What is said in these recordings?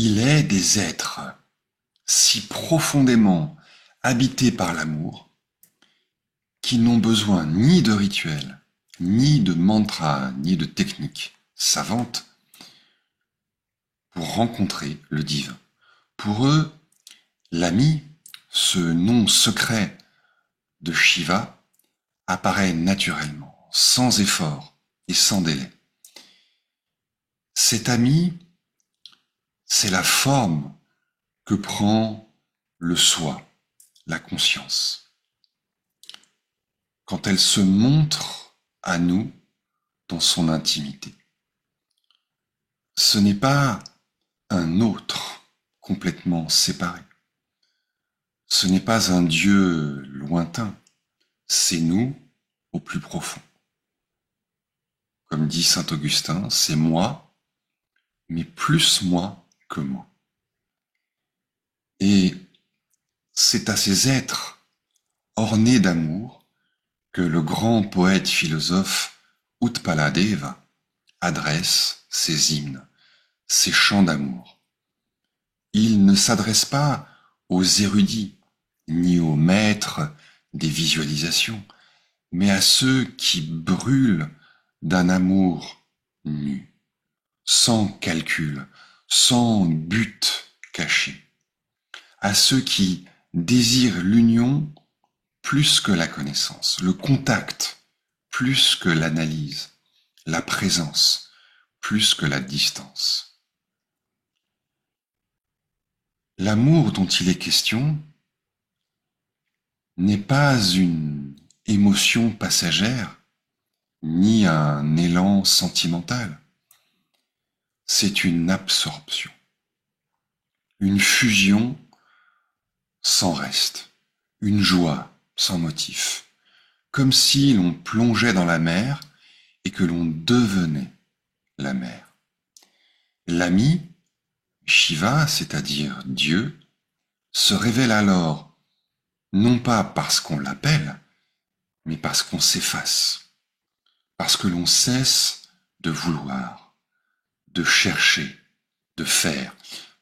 Il est des êtres si profondément habités par l'amour qu'ils n'ont besoin ni de rituels, ni de mantras, ni de techniques savantes pour rencontrer le divin. Pour eux, l'ami, ce nom secret de Shiva, apparaît naturellement, sans effort et sans délai. Cet ami, c'est la forme que prend le soi, la conscience, quand elle se montre à nous dans son intimité. Ce n'est pas un autre complètement séparé. Ce n'est pas un Dieu lointain, c'est nous au plus profond. Comme dit saint Augustin, c'est moi, mais plus moi que moi. Et c'est à ces êtres ornés d'amour que le grand poète philosophe Utpaladeva adresse ses hymnes, ses chants d'amour. Il ne s'adresse pas aux érudits, ni aux maîtres des visualisations, mais à ceux qui brûlent d'un amour nu, sans calcul, sans but caché, à ceux qui désirent l'union plus que la connaissance, le contact plus que l'analyse, la présence plus que la distance. L'amour dont il est question n'est pas une émotion passagère, ni un élan sentimental. C'est une absorption, une fusion sans reste, une joie sans motif, comme si l'on plongeait dans la mer et que l'on devenait la mer. L'ami, Shiva, c'est-à-dire Dieu, se révèle alors non pas parce qu'on l'appelle, mais parce qu'on s'efface, parce que l'on cesse de vouloir, de chercher, de faire,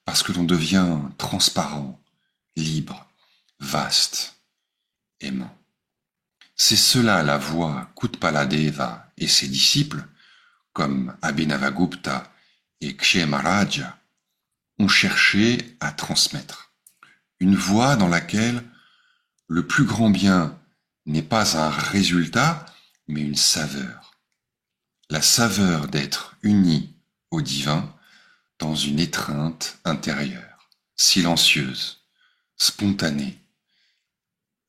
parce que l'on devient transparent, libre, vaste, aimant. C'est cela la voie qu'Utpaladeva et ses disciples, comme Abhinavagupta et Kshemaraja, ont cherché à transmettre. Une voie dans laquelle le plus grand bien n'est pas un résultat, mais une saveur. La saveur d'être uni au divin dans une étreinte intérieure, silencieuse, spontanée.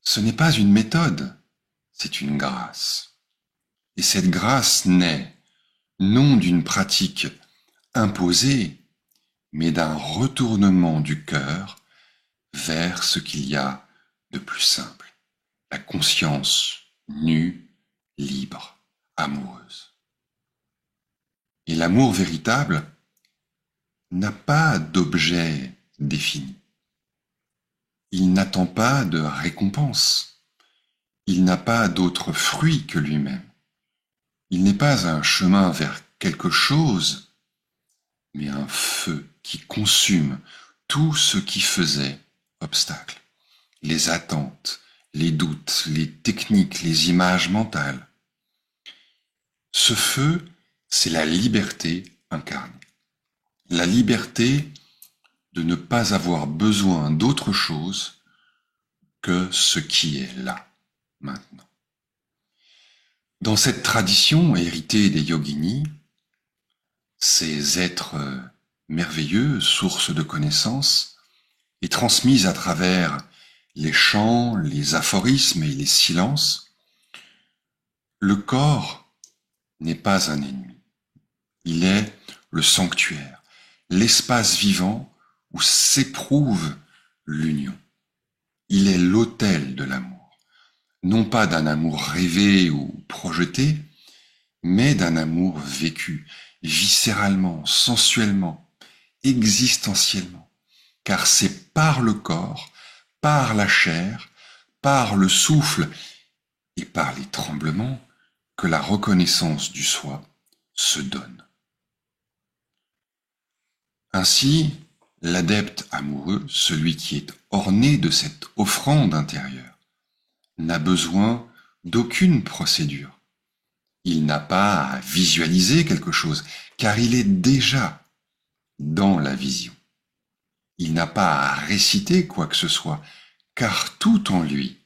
Ce n'est pas une méthode, c'est une grâce. Et cette grâce naît non d'une pratique imposée, mais d'un retournement du cœur vers ce qu'il y a de plus simple, la conscience nue, libre, amoureuse. Et l'amour véritable n'a pas d'objet défini. Il n'attend pas de récompense. Il n'a pas d'autre fruit que lui-même. Il n'est pas un chemin vers quelque chose, mais un feu qui consume tout ce qui faisait obstacle. Les attentes, les doutes, les techniques, les images mentales. Ce feu, c'est la liberté incarnée. La liberté de ne pas avoir besoin d'autre chose que ce qui est là, maintenant. Dans cette tradition héritée des yoginis, ces êtres merveilleux, sources de connaissances, et transmises à travers les chants, les aphorismes et les silences, le corps n'est pas un ennemi. Il est le sanctuaire, l'espace vivant où s'éprouve l'union. Il est l'autel de l'amour, non pas d'un amour rêvé ou projeté, mais d'un amour vécu, viscéralement, sensuellement, existentiellement, car c'est par le corps, par la chair, par le souffle et par les tremblements que la reconnaissance du soi se donne. Ainsi, L'adepte amoureux, celui qui est orné de cette offrande intérieure, n'a besoin d'aucune procédure. Il n'a pas à visualiser quelque chose, car il est déjà dans la vision. Il n'a pas à réciter quoi que ce soit, car tout en lui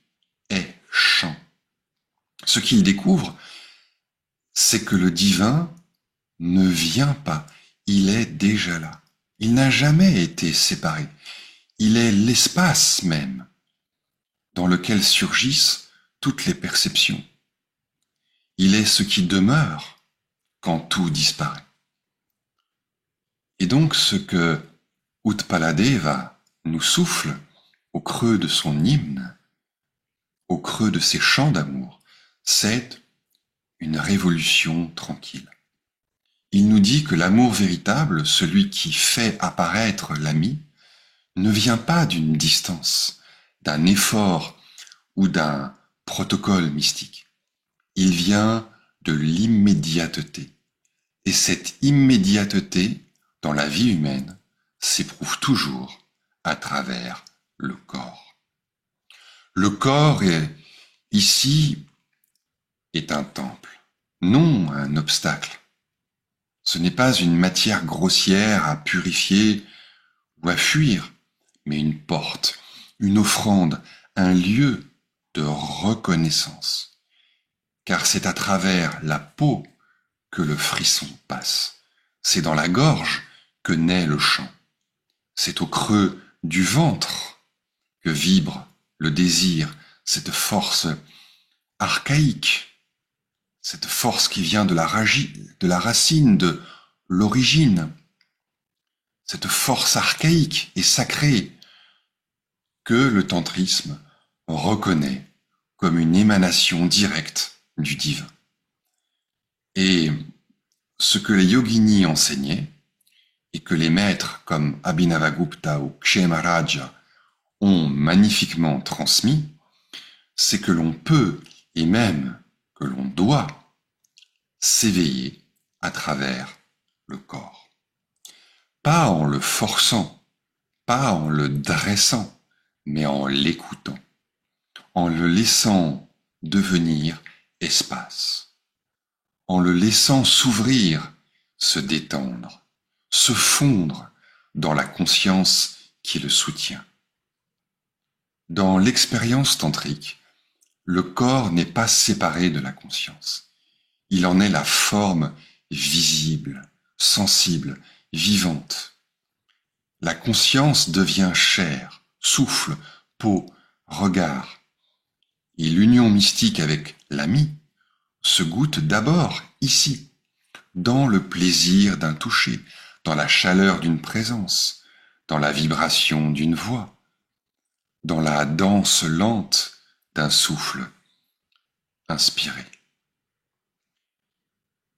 est chant. Ce qu'il découvre, c'est que le divin ne vient pas, il est déjà là. Il n'a jamais été séparé. Il est l'espace même dans lequel surgissent toutes les perceptions. Il est ce qui demeure quand tout disparaît. Et donc ce que Utpaladeva nous souffle au creux de son hymne, au creux de ses chants d'amour, c'est une révolution tranquille. Il nous dit que l'amour véritable, celui qui fait apparaître l'ami, ne vient pas d'une distance, d'un effort ou d'un protocole mystique. Il vient de l'immédiateté. Et cette immédiateté, dans la vie humaine, s'éprouve toujours à travers le corps. Le corps ici est un temple, non un obstacle. Ce n'est pas une matière grossière à purifier ou à fuir, mais une porte, une offrande, un lieu de reconnaissance. Car c'est à travers la peau que le frisson passe. C'est dans la gorge que naît le chant. C'est au creux du ventre que vibre le désir, cette force archaïque, cette force qui vient de la racine, de l'origine, cette force archaïque et sacrée que le tantrisme reconnaît comme une émanation directe du divin. Et ce que les yoginis enseignaient, et que les maîtres comme Abhinavagupta ou Kshemaraja ont magnifiquement transmis, c'est que l'on peut, et même que l'on doit, s'éveiller à travers le corps. Pas en le forçant, pas en le dressant, mais en l'écoutant, en le laissant devenir espace, en le laissant s'ouvrir, se détendre, se fondre dans la conscience qui le soutient. Dans l'expérience tantrique, le corps n'est pas séparé de la conscience. Il en est la forme visible, sensible, vivante. La conscience devient chair, souffle, peau, regard. Et l'union mystique avec l'ami se goûte d'abord ici, dans le plaisir d'un toucher, dans la chaleur d'une présence, dans la vibration d'une voix, dans la danse lente d'un souffle inspiré.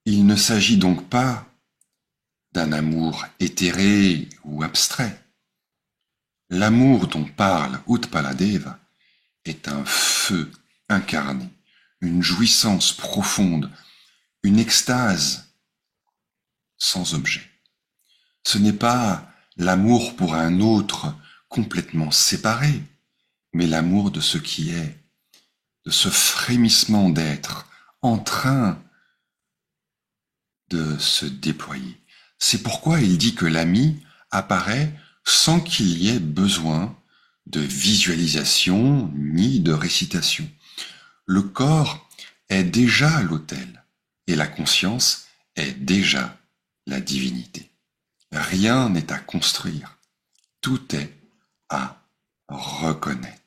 Il ne s'agit donc pas d'un amour éthéré ou abstrait. L'amour dont parle Utpaladeva est un feu incarné, une jouissance profonde, une extase sans objet. Ce n'est pas l'amour pour un autre complètement séparé, mais l'amour de ce qui est, de ce frémissement d'être en train de se déployer. C'est pourquoi il dit que l'ami apparaît sans qu'il y ait besoin de visualisation ni de récitation. Le corps est déjà l'autel et la conscience est déjà la divinité. Rien n'est à construire, tout est à reconnaître.